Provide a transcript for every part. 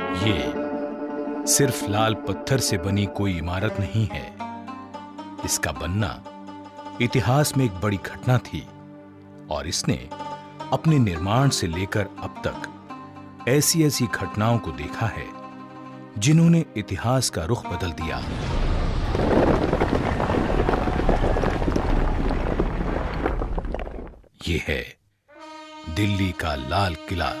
ये सिर्फ लाल पत्थर से बनी कोई इमारत नहीं है। इसका बनना इतिहास में एक बड़ी घटना थी और इसने अपने निर्माण से लेकर अब तक ऐसी ऐसी घटनाओं को देखा है जिन्होंने इतिहास का रुख बदल दिया। ये है दिल्ली का लाल किला।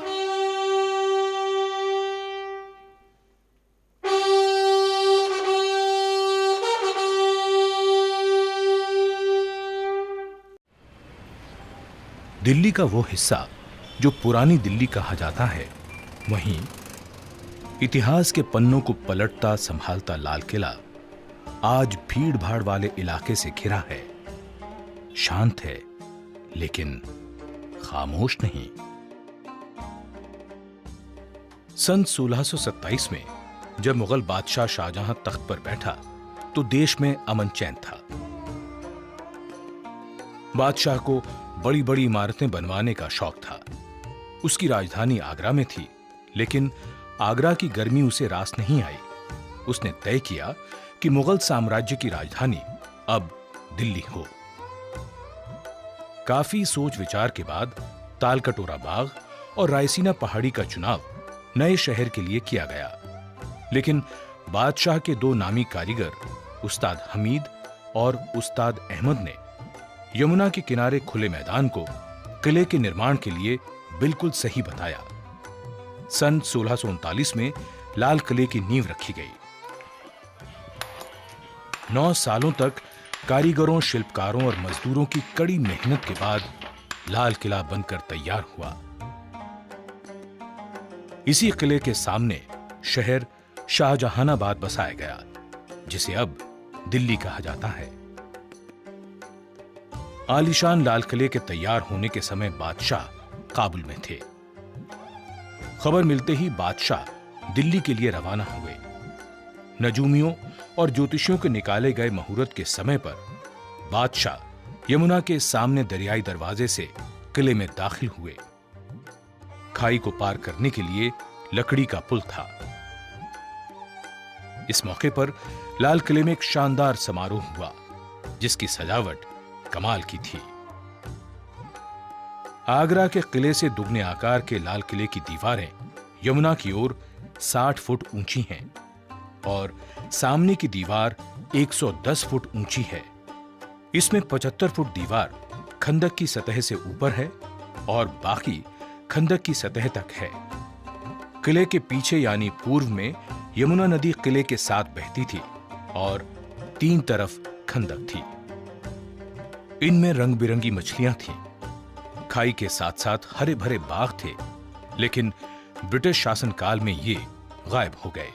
दिल्ली का वो हिस्सा जो पुरानी दिल्ली कहा जाता है, वहीं इतिहास के पन्नों को पलटता संभालता लाल किला आज भीड़ भाड़ वाले इलाके से घिरा है। शांत है लेकिन खामोश नहीं। सन 1627 में जब मुगल बादशाह शाहजहां तख्त पर बैठा तो देश में अमन चैन था। बादशाह को बड़ी बड़ी इमारतें बनवाने का शौक था। उसकी राजधानी आगरा में थी, लेकिन आगरा की गर्मी उसे रास नहीं आई। उसने तय किया कि मुगल साम्राज्य की राजधानी अब दिल्ली हो। काफी सोच विचार के बाद तालकटोरा बाग और रायसीना पहाड़ी का चुनाव नए शहर के लिए किया गया, लेकिन बादशाह के दो नामी कारीगर उस्ताद हमीद और उस्ताद अहमद ने यमुना के किनारे खुले मैदान को किले के निर्माण के लिए बिल्कुल सही बताया। सन 1639 में लाल किले की नींव रखी गई। 9 सालों तक कारीगरों, शिल्पकारों और मजदूरों की कड़ी मेहनत के बाद लाल किला बनकर तैयार हुआ। इसी किले के सामने शहर शाहजहानाबाद बसाया गया, जिसे अब दिल्ली कहा जाता है। आलीशान लाल किले के तैयार होने के समय बादशाह काबुल में थे। खबर मिलते ही बादशाह दिल्ली के लिए रवाना हुए। नजूमियों और ज्योतिषियों के निकाले गए मुहूर्त के समय पर बादशाह यमुना के सामने दरियाई दरवाजे से किले में दाखिल हुए। खाई को पार करने के लिए लकड़ी का पुल था। इस मौके पर लाल किले में एक शानदार समारोह हुआ, जिसकी सजावट कमाल की थी। आगरा के किले से दुगने आकार के लाल किले की दीवारें यमुना की ओर 60 फुट ऊंची हैं और सामने की दीवार 110 फुट ऊंची है। इसमें 75 फुट दीवार खंदक की सतह से ऊपर है और बाकी खंदक की सतह तक है। किले के पीछे यानी पूर्व में यमुना नदी किले के साथ बहती थी और 3 तरफ खंदक थी। इनमें रंग बिरंगी मछलियां थीं। खाई के साथ साथ हरे भरे बाग थे, लेकिन ब्रिटिश शासनकाल में ये गायब हो गए।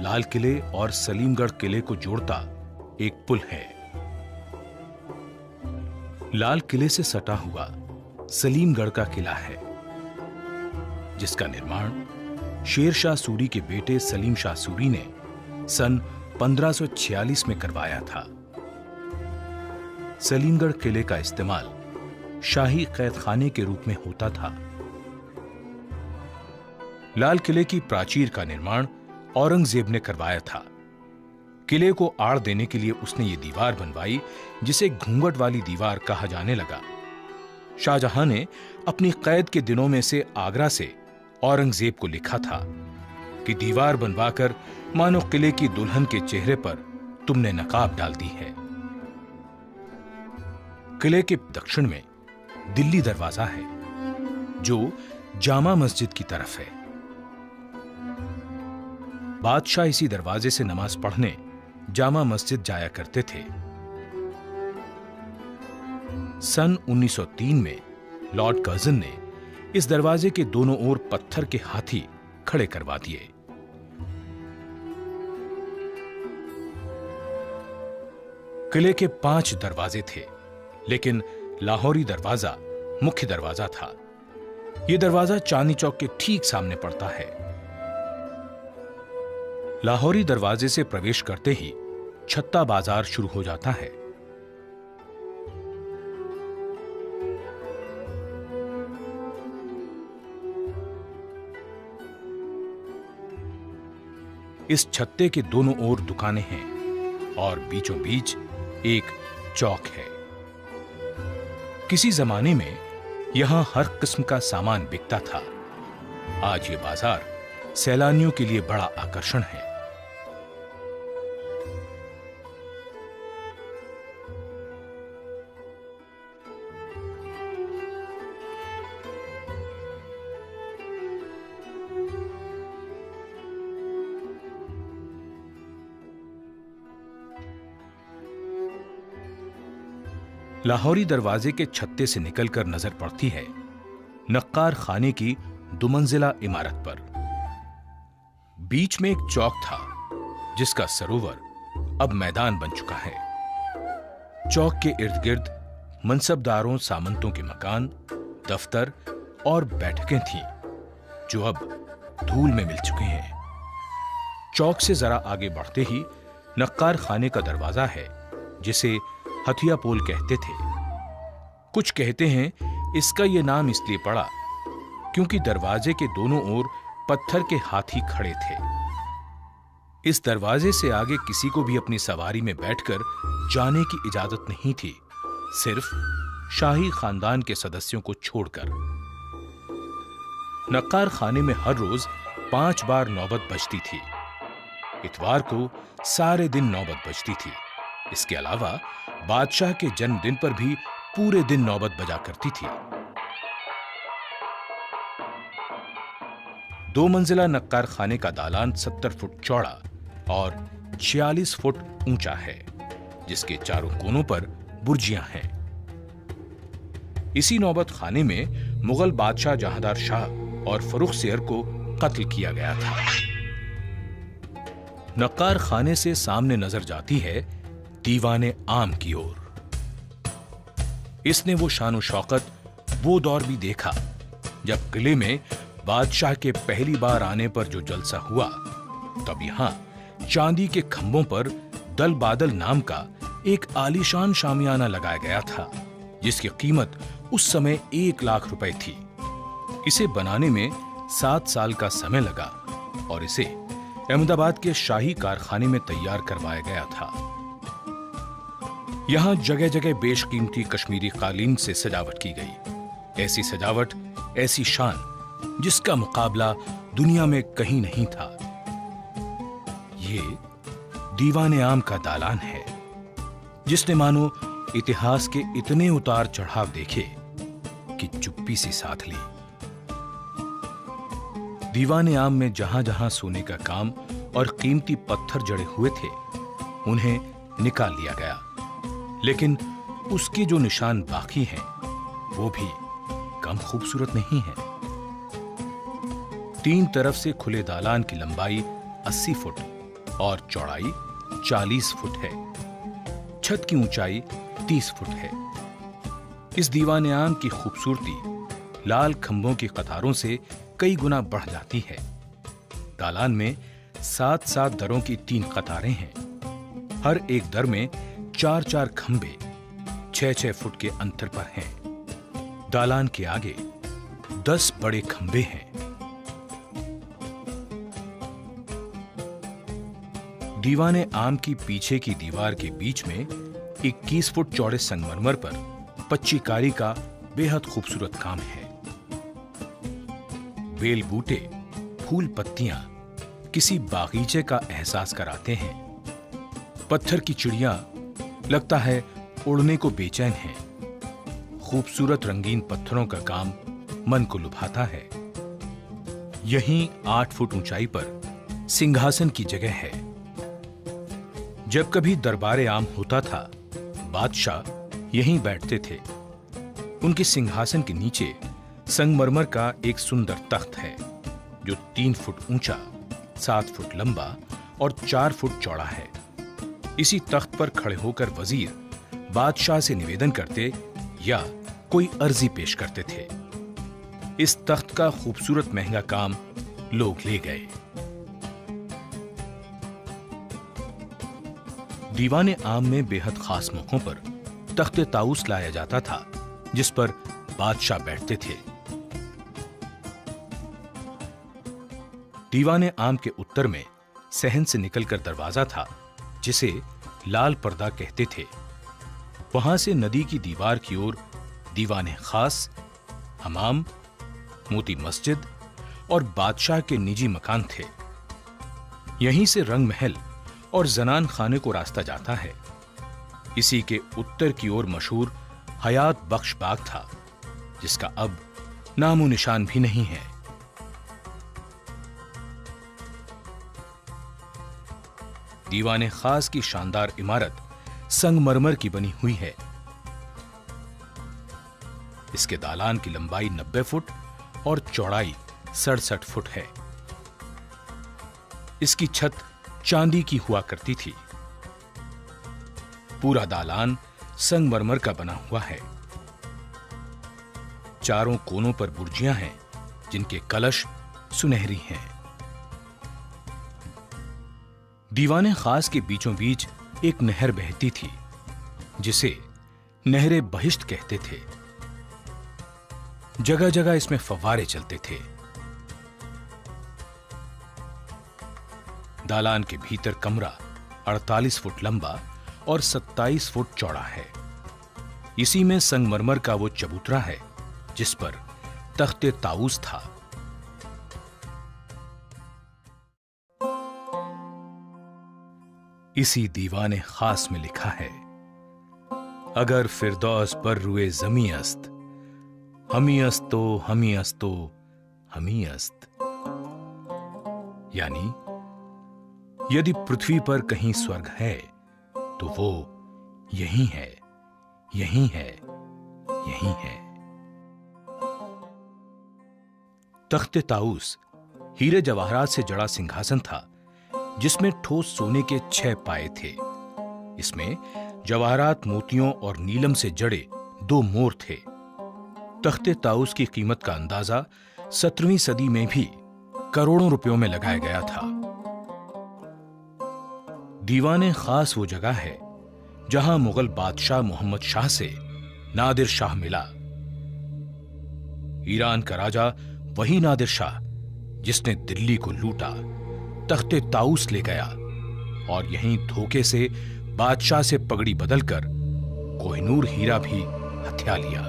लाल किले और सलीमगढ़ किले को जोड़ता एक पुल है। लाल किले से सटा हुआ सलीमगढ़ का किला है, जिसका निर्माण शेर शाह सूरी के बेटे सलीम शाह सूरी ने सन 1546 में करवाया था। सलीमगढ़ किले का इस्तेमाल शाही कैदखाने के रूप में होता था। लाल किले की प्राचीर का निर्माण औरंगजेब ने करवाया था। किले को आड़ देने के लिए उसने ये दीवार बनवाई, जिसे घूंघट वाली दीवार कहा जाने लगा। शाहजहां ने अपनी कैद के दिनों में से आगरा से औरंगजेब को लिखा था कि दीवार बनवाकर मानो किले की दुल्हन के चेहरे पर तुमने नकाब डाल दी है। किले के दक्षिण में दिल्ली दरवाजा है, जो जामा मस्जिद की तरफ है। बादशाह इसी दरवाजे से नमाज पढ़ने जामा मस्जिद जाया करते थे। सन 1903 में लॉर्ड कर्जन ने इस दरवाजे के दोनों ओर पत्थर के हाथी खड़े करवा दिए। किले के 5 दरवाजे थे, लेकिन लाहौरी दरवाजा मुख्य दरवाजा था। यह दरवाजा चांदनी चौक के ठीक सामने पड़ता है। लाहौरी दरवाजे से प्रवेश करते ही छत्ता बाजार शुरू हो जाता है। इस छत्ते के दोनों ओर दुकानें हैं और बीचों बीच एक चौक है। किसी जमाने में यहां हर किस्म का सामान बिकता था। आज ये बाजार सैलानियों के लिए बड़ा आकर्षण है। लाहौरी दरवाजे के छत्ते से निकलकर नजर पड़ती है नक्कार खाने की दुमंजिला इमारत पर। बीच में एक चौक था जिसका सरोवर अब मैदान बन चुका है। चौक के इर्द गिर्द मनसबदारों सामंतों के मकान, दफ्तर और बैठकें थीं जो अब धूल में मिल चुके हैं। चौक से जरा आगे बढ़ते ही नक्कार खाने का दरवाजा है जिसे हथिया पोल कहते थे। कुछ कहते हैं इसका यह नाम इसलिए पड़ा क्योंकि दरवाजे के दोनों ओर पत्थर के हाथी खड़े थे। इस दरवाजे से आगे किसी को भी अपनी सवारी में बैठकर जाने की इजाजत नहीं थी, सिर्फ शाही खानदान के सदस्यों को छोड़कर। नक्कार खाने में हर रोज 5 बार नौबत बजती थी। इतवार को सारे दिन नौबत बजती थी। इसके अलावा बादशाह के जन्मदिन पर भी पूरे दिन नौबत बजा करती थी। 2 मंजिला नक्कार खाने का दालान 70 फुट चौड़ा और 46 फुट ऊंचा है, जिसके चारों कोनों पर बुर्जियां हैं। इसी नौबत खाने में मुगल बादशाह जहांदार शाह और फर्रुख सियर को कत्ल किया गया था। नक्कार खाने से सामने नजर जाती है दीवाने आम की ओर। इसने वो शान शौकत, वो दौर भी देखा जब किले में बादशाह के पहली बार आने पर जो जलसा हुआ, तब यहां चांदी के खंभों पर दल बादल नाम का एक आलीशान शामियाना लगाया गया था, जिसकी कीमत उस समय 1 लाख रुपए थी। इसे बनाने में 7 साल का समय लगा और इसे अहमदाबाद के शाही कारखाने में तैयार करवाया गया था। यहां जगह जगह बेशकीमती कश्मीरी कालीन से सजावट की गई। ऐसी सजावट, ऐसी शान जिसका मुकाबला दुनिया में कहीं नहीं था। ये दीवाने आम का दालान है जिसने मानो इतिहास के इतने उतार चढ़ाव देखे कि चुप्पी सी साथ ली। दीवाने आम में जहां जहां सोने का काम और कीमती पत्थर जड़े हुए थे, उन्हें निकाल लिया गया, लेकिन उसके जो निशान बाकी हैं, वो भी कम खूबसूरत नहीं है। 3 तरफ से खुले दालान की लंबाई 80 फुट और चौड़ाई 40 फुट है। छत की ऊंचाई 30 फुट है। इस दीवाने आम की खूबसूरती लाल खंभों की कतारों से कई गुना बढ़ जाती है। दालान में 7-7 दरों की 3 कतारें हैं। हर एक दर में 4-4 खंभे 6-6 फुट के अंतर पर हैं। दालान के आगे 10 बड़े खंभे हैं। दीवाने आम की पीछे की दीवार के बीच में 21 फुट चौड़े संगमरमर पर पच्चीकारी का बेहद खूबसूरत काम है। बेल बूटे, फूल पत्तियां किसी बागीचे का एहसास कराते हैं। पत्थर की चिड़िया लगता है उड़ने को बेचैन है। खूबसूरत रंगीन पत्थरों का काम मन को लुभाता है। यहीं 8 फुट ऊंचाई पर सिंहासन की जगह है। जब कभी दरबारे आम होता था, बादशाह यहीं बैठते थे। उनके सिंहासन के नीचे संगमरमर का एक सुंदर तख्त है जो 3 फुट ऊंचा, 7 फुट लंबा और 4 फुट चौड़ा है। इसी तख्त पर खड़े होकर वजीर बादशाह से निवेदन करते या कोई अर्जी पेश करते थे। इस तख्त का खूबसूरत महंगा काम लोग ले गए। दीवाने आम में बेहद खास मौकों पर तख्ते ताऊस लाया जाता था, जिस पर बादशाह बैठते थे। दीवाने आम के उत्तर में सहन से निकलकर दरवाजा था जिसे लाल पर्दा कहते थे। वहां से नदी की दीवार की ओर दीवाने खास, हमाम, मोती मस्जिद और बादशाह के निजी मकान थे। यहीं से रंग महल और जनान खाने को रास्ता जाता है। इसी के उत्तर की ओर मशहूर हयात बख्श बाग था, जिसका अब नामो निशान भी नहीं है। दीवाने खास की शानदार इमारत संगमरमर की बनी हुई है। इसके दालान की लंबाई 90 फुट और चौड़ाई 67 फुट है। इसकी छत चांदी की हुआ करती थी। पूरा दालान संगमरमर का बना हुआ है। चारों कोनों पर बुर्जियां हैं, जिनके कलश सुनहरी हैं। दीवाने खास के बीचों बीच एक नहर बहती थी, जिसे नहरे बहिश्त कहते थे। जगह जगह इसमें फव्वारे चलते थे। दालान के भीतर कमरा 48 फुट लंबा और 27 फुट चौड़ा है। इसी में संगमरमर का वो चबूतरा है जिस पर तख्ते ताऊस था। इसी दीवाने खास में लिखा है, अगर फिरदौस पर रुए जमी अस्त, हमी अस्तो हमी अस्तो हमी अस्त। यानी यदि पृथ्वी पर कहीं स्वर्ग है तो वो यही है, यही है, यही है। तख्ते ताऊस हीरे जवाहरात से जड़ा सिंहासन था, जिसमें ठोस सोने के 6 पाए थे। इसमें जवाहरात, मोतियों और नीलम से जड़े 2 मोर थे। तख्ते ताऊस की कीमत का अंदाजा 17वीं सदी में भी करोड़ों रुपयों में लगाया गया था। दीवाने खास वो जगह है जहां मुगल बादशाह मोहम्मद शाह से नादिर शाह मिला। ईरान का राजा वही नादिर शाह जिसने दिल्ली को लूटा, तख्ते ताऊस ले गया और यहीं धोखे से बादशाह से पगड़ी बदलकर कोहिनूर हीरा भी हथिया लिया।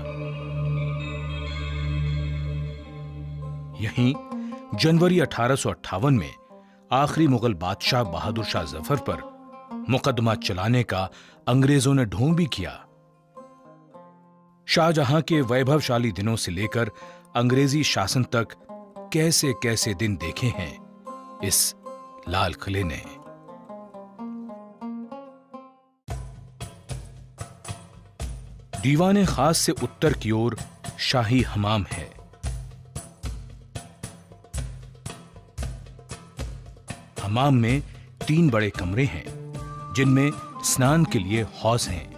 यहीं जनवरी 1858 में आखिरी मुगल बादशाह बहादुर शाह जफर पर मुकदमा चलाने का अंग्रेजों ने ढोंग भी किया। शाहजहां के वैभवशाली दिनों से लेकर अंग्रेजी शासन तक कैसे कैसे दिन देखे हैं इस लाल किले ने। दीवाने खास से उत्तर की ओर शाही हमाम है। हमाम में 3 बड़े कमरे हैं, जिनमें स्नान के लिए हौज हैं।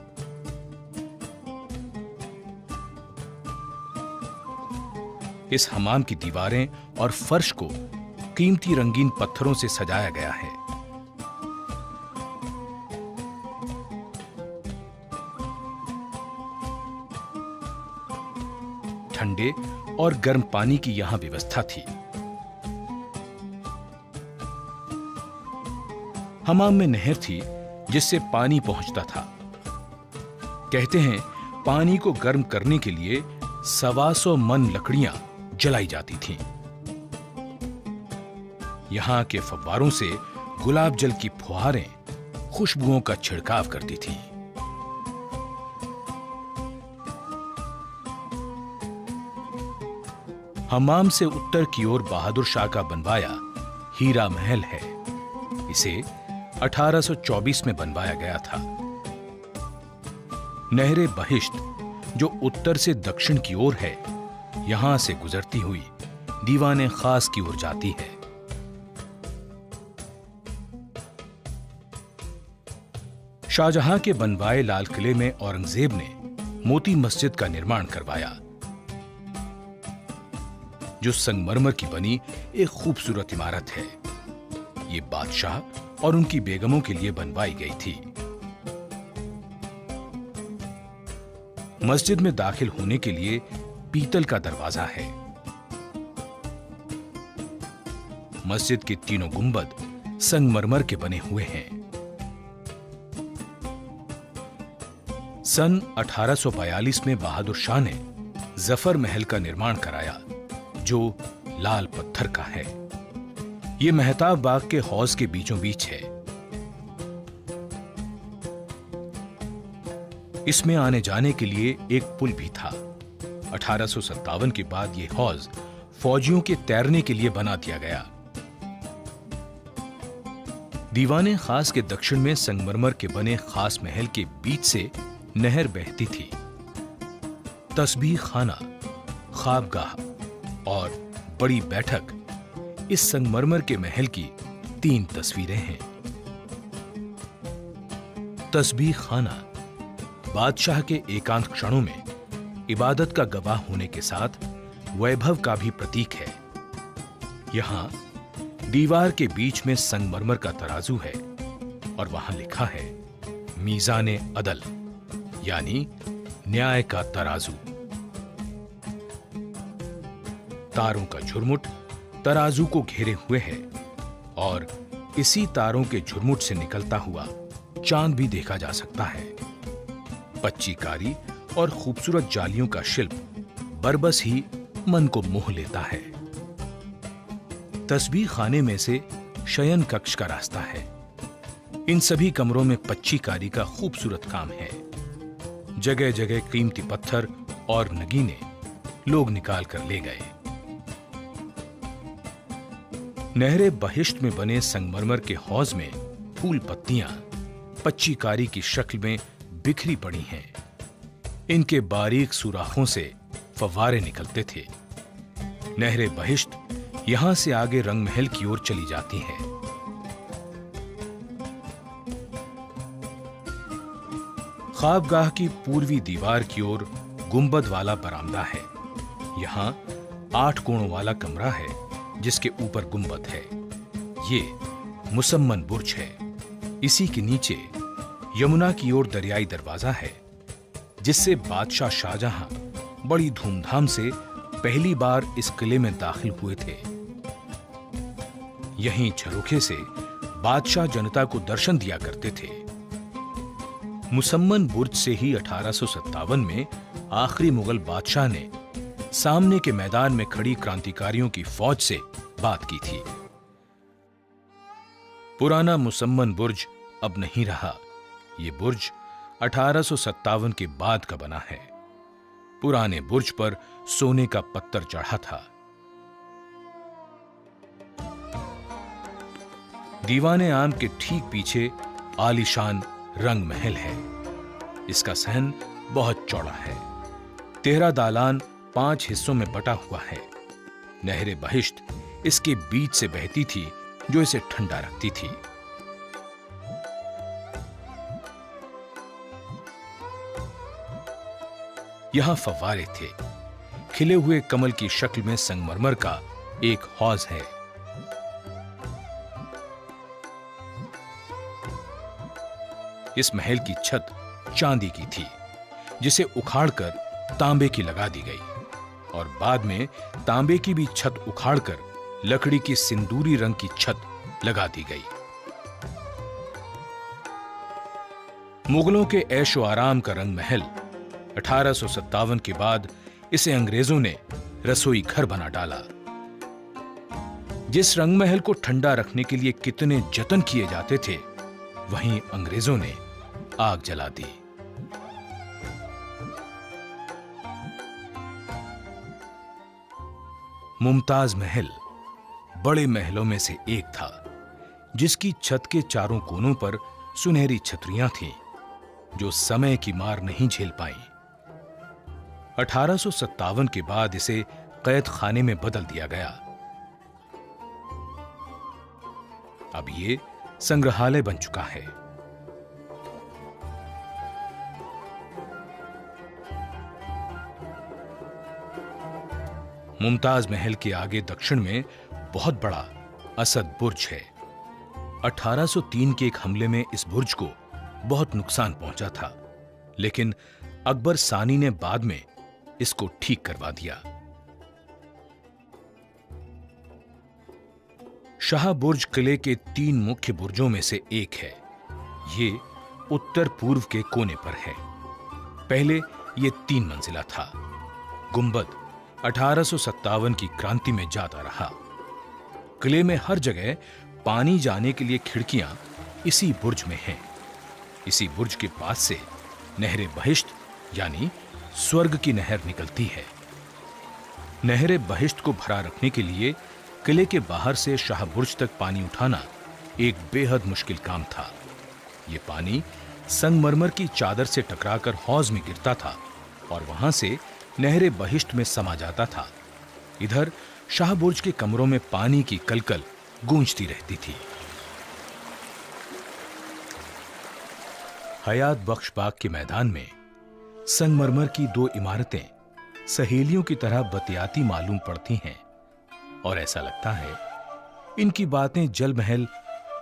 इस हमाम की दीवारें और फर्श को कीमती रंगीन पत्थरों से सजाया गया है। ठंडे और गर्म पानी की यहां व्यवस्था थी। हमाम में नहर थी जिससे पानी पहुंचता था। कहते हैं पानी को गर्म करने के लिए 125 मन लकड़ियां जलाई जाती थीं। यहां के फव्वारों से गुलाब जल की फुहारें खुशबुओं का छिड़काव करती थीं। हमाम से उत्तर की ओर बहादुर शाह का बनवाया हीरा महल है। इसे 1824 में बनवाया गया था। नहरे बहिश्त जो उत्तर से दक्षिण की ओर है, यहां से गुजरती हुई दीवाने खास की ओर जाती है। शाहजहां के बनवाए लाल किले में औरंगजेब ने मोती मस्जिद का निर्माण करवाया, जो संगमरमर की बनी एक खूबसूरत इमारत है। ये बादशाह और उनकी बेगमों के लिए बनवाई गई थी। मस्जिद में दाखिल होने के लिए पीतल का दरवाजा है। मस्जिद के तीनों गुंबद संगमरमर के बने हुए हैं। सन 1842 में बहादुर शाह ने जफर महल का निर्माण कराया, जो लाल पत्थर का है। यह मेहताब बाग के हौज के बीचों बीच है। इसमें आने जाने के लिए एक पुल भी था। 1857 के बाद यह हौज फौजियों के तैरने के लिए बना दिया गया। दीवाने खास के दक्षिण में संगमरमर के बने खास महल के बीच से नहर बहती थी। तस्बीह खाना, ख्वाबगाह और बड़ी बैठक, इस संगमरमर के महल की 3 तस्वीरें हैं। तस्बीह खाना बादशाह के एकांत क्षणों में इबादत का गवाह होने के साथ वैभव का भी प्रतीक है। यहां दीवार के बीच में संगमरमर का तराजू है और वहां लिखा है मीज़ाने अदल, यानी न्याय का तराजू। तारों का झुरमुट तराजू को घेरे हुए है और इसी तारों के झुरमुट से निकलता हुआ चांद भी देखा जा सकता है। पच्चीकारी और खूबसूरत जालियों का शिल्प बरबस ही मन को मोह लेता है। तस्बीह खाने में से शयन कक्ष का रास्ता है। इन सभी कमरों में पच्चीकारी का खूबसूरत काम है। जगह जगह कीमती पत्थर और नगीने लोग निकाल कर ले गए। नहरे बहिश्त में बने संगमरमर के हौज में फूल पत्तियां पच्चीकारी की शक्ल में बिखरी पड़ी हैं। इनके बारीक सुराखों से फव्वारे निकलते थे। नहरे बहिश्त यहां से आगे रंग महल की ओर चली जाती हैं। ख्वाबगाह की पूर्वी दीवार की ओर गुंबद वाला बरामदा है। यहां 8 कोणों वाला कमरा है जिसके ऊपर गुंबद है। ये मुसम्मन बुर्ज है। इसी के नीचे यमुना की ओर दरियाई दरवाजा है, जिससे बादशाह शाहजहां बड़ी धूमधाम से पहली बार इस किले में दाखिल हुए थे। यहीं झरोखे से बादशाह जनता को दर्शन दिया करते थे। मुसम्मन बुर्ज से ही 1857 में आखिरी मुगल बादशाह ने सामने के मैदान में खड़ी क्रांतिकारियों की फौज से बात की थी। पुराना मुसम्मन बुर्ज अब नहीं रहा। ये बुर्ज 1857 के बाद का बना है। पुराने बुर्ज पर सोने का पत्थर चढ़ा था। दीवाने आम के ठीक पीछे आलीशान रंग महल है। इसका सहन बहुत चौड़ा है। 13 दालान 5 हिस्सों में बटा हुआ है। नहरे बहिश्त इसके बीच से बहती थी, जो इसे ठंडा रखती थी। यहां फव्वारे थे। खिले हुए कमल की शक्ल में संगमरमर का एक हौज है। इस महल की छत चांदी की थी, जिसे उखाड़कर तांबे की लगा दी गई और बाद में तांबे की भी छत उखाड़कर लकड़ी की सिंदूरी रंग की छत लगा दी गई। मुगलों के ऐशो आराम का रंग महल 1857 के बाद इसे अंग्रेजों ने रसोई घर बना डाला। जिस रंग महल को ठंडा रखने के लिए कितने जतन किए जाते थे, वहीं अंग्रेजों ने आग जला दी। मुमताज महल बड़े महलों में से एक था, जिसकी छत के चारों कोनों पर सुनहरी छतरियां थीं, जो समय की मार नहीं झेल पाईं। 1857 के बाद इसे कैद खाने में बदल दिया गया। अब ये संग्रहालय बन चुका है। मुमताज महल के आगे दक्षिण में बहुत बड़ा असद बुर्ज है। 1803 के एक हमले में इस बुर्ज को बहुत नुकसान पहुंचा था, लेकिन अकबर सानी ने बाद में इसको ठीक करवा दिया। शाह बुर्ज किले के 3 मुख्य बुर्जों में से एक है। ये उत्तर पूर्व के कोने पर है। पहले ये 3 मंजिला था। गुंबद 1857 की क्रांति में जाता रहा। किले में हर जगह पानी जाने के लिए खिड़कियां इसी बुर्ज में हैं। इसी बुर्ज के पास से नहरे बहिश्त यानी स्वर्ग की नहर निकलती है। नहरे बहिश्त को भरा रखने के लिए किले के बाहर से शाह बुर्ज तक पानी उठाना एक बेहद मुश्किल काम था। यह पानी संगमरमर की चादर से टकराकर हौज में गिरता था और वहां से नहरे बहिश्त में समा जाता था। इधर शाह बुर्ज के कमरों में पानी की कलकल गूंजती रहती थी। हयात बख्श बाग के मैदान में संगमरमर की 2 इमारतें सहेलियों की तरह बतियाती मालूम पड़ती हैं और ऐसा लगता है इनकी बातें जल महल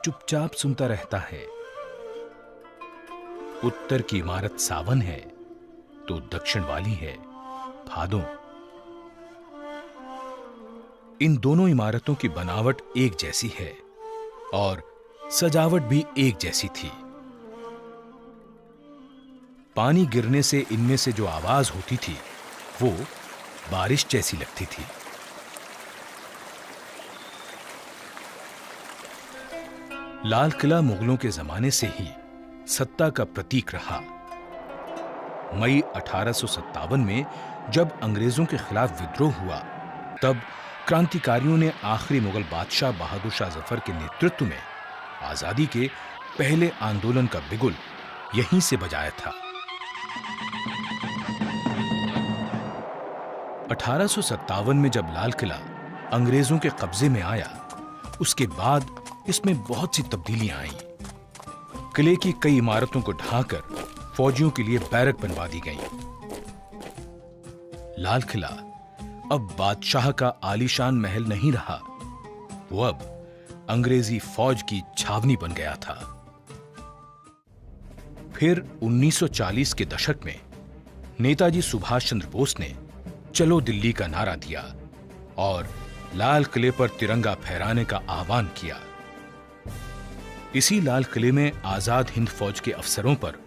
चुपचाप सुनता रहता है। उत्तर की इमारत सावन है तो दक्षिण वाली है भादों। इन दोनों इमारतों की बनावट एक जैसी है और सजावट भी एक जैसी थी। पानी गिरने से इनमें से जो आवाज होती थी वो बारिश जैसी लगती थी। लाल किला मुगलों के जमाने से ही सत्ता का प्रतीक रहा। मई 1857 में जब अंग्रेजों के खिलाफ विद्रोह हुआ तब क्रांतिकारियों ने आखिरी मुगल बादशाह बहादुर शाह जफर के नेतृत्व में आजादी के पहले आंदोलन का बिगुल यहीं से बजाया था। 1857 में जब लाल किला अंग्रेजों के कब्जे में आया उसके बाद इसमें बहुत सी तब्दीलियां आईं। किले की कई इमारतों को ढाकर फौजियों के लिए बैरक बनवा दी गई। लाल किला अब बादशाह का आलीशान महल नहीं रहा, वो अब अंग्रेजी फौज की छावनी बन गया था। फिर 1940 के दशक में नेताजी सुभाष चंद्र बोस ने चलो दिल्ली का नारा दिया और लाल किले पर तिरंगा फहराने का आह्वान किया। इसी लाल किले में आजाद हिंद फौज के अफसरों पर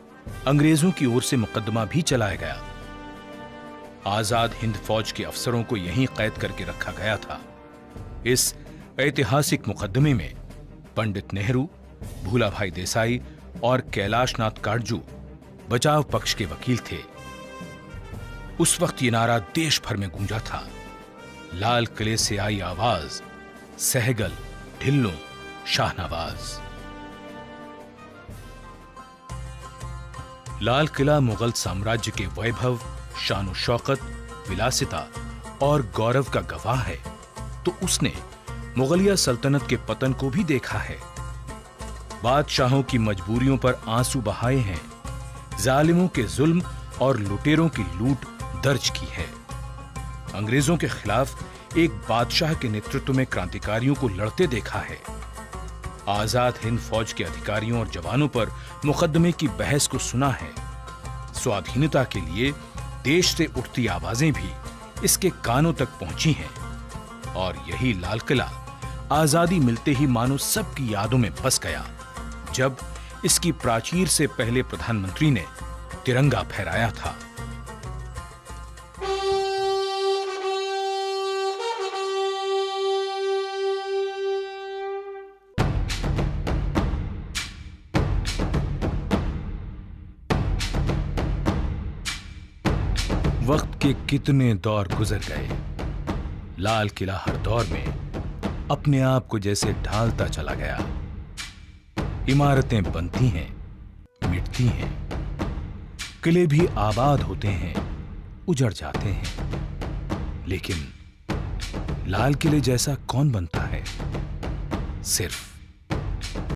अंग्रेजों की ओर से मुकदमा भी चलाया गया। आजाद हिंद फौज के अफसरों को यहीं कैद करके रखा गया था। इस ऐतिहासिक मुकदमे में पंडित नेहरू, भूलाभाई देसाई और कैलाशनाथ काटजू बचाव पक्ष के वकील थे। उस वक्त ये नारा देश भर में गूंजा था। लाल किले से आई आवाज, सहगल, ढिल्लों, शाहनवाज। लाल किला मुगल साम्राज्य के वैभव, शान शौकत, विलासिता और गौरव का गवाह है, तो उसने मुगलिया सल्तनत के पतन को भी देखा है। बादशाहों की मजबूरियों पर आंसू बहाए हैं, जालिमों के जुल्म और लुटेरों की लूट दर्ज की है। अंग्रेजों के खिलाफ एक बादशाह के नेतृत्व में क्रांतिकारियों को लड़ते देखा है। आजाद हिंद फौज के अधिकारियों और जवानों पर मुकदमे की बहस को सुना है। स्वाधीनता के लिए देश से उठती आवाजें भी इसके कानों तक पहुंची हैं और यही लाल किला आजादी मिलते ही मानो सबकी यादों में बस गया जब इसकी प्राचीर से पहले प्रधानमंत्री ने तिरंगा फहराया था। वक्त के कितने दौर गुजर गए। लाल किला हर दौर में अपने आप को जैसे ढालता चला गया। इमारतें बनती हैं, मिटती हैं, किले भी आबाद होते हैं, उजड़ जाते हैं, लेकिन लाल किले जैसा कौन बनता है? सिर्फ